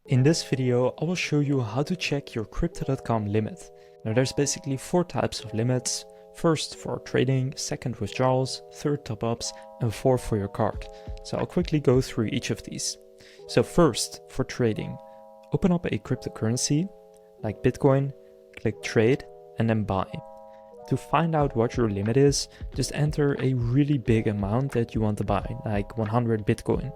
In this video, I will show you how to check your Crypto.com limit. Now there's basically 4 types of limits. First for trading, second withdrawals, third top-ups, and 4 for your card. So I'll quickly go through each of these. So first, for trading. Open up a cryptocurrency, like Bitcoin, click trade, and then buy. To find out what your limit is, just enter a really big amount that you want to buy, like 100 Bitcoin.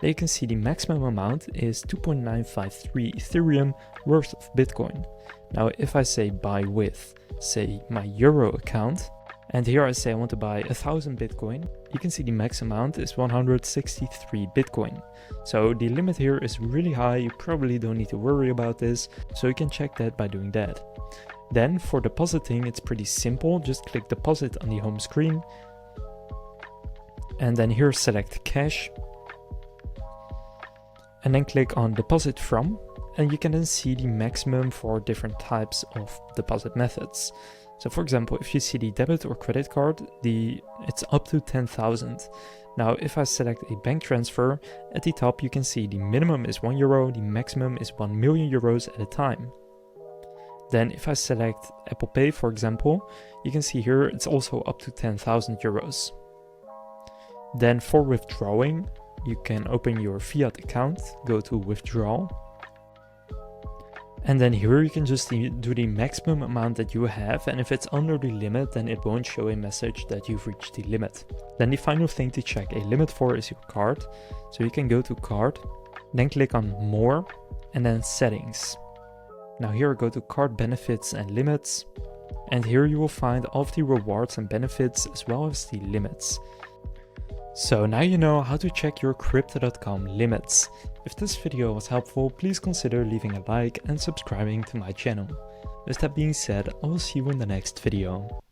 There you can see the maximum amount is 2.953 Ethereum worth of Bitcoin. Now if I say buy with, say my Euro account, and here I say I want to buy 1000 Bitcoin, you can see the max amount is 163 Bitcoin. So the limit here is really high, you probably don't need to worry about this, so you can check that by doing that. Then for depositing, it's pretty simple, just click deposit on the home screen, and then here select cash, and then click on deposit from, and you can then see the maximum for different types of deposit methods. So for example, if you see the debit or credit card, it's up to 10,000. Now if I select a bank transfer, at the top you can see the minimum is €1, the maximum is 1 million euros at a time. Then if I select Apple Pay, for example, you can see here it's also up to 10,000 euros. Then for withdrawing, you can open your fiat account, go to withdrawal, and then here you can just do the maximum amount that you have, and if it's under the limit, then it won't show a message that you've reached the limit. Then the final thing to check a limit for is your card. So you can go to card, then click on more, and then settings. Now here go to card benefits and limits, and here you will find all of the rewards and benefits as well as the limits. So now you know how to check your Crypto.com limits. If this video was helpful, please consider leaving a like and subscribing to my channel. With that being said, I will see you in the next video.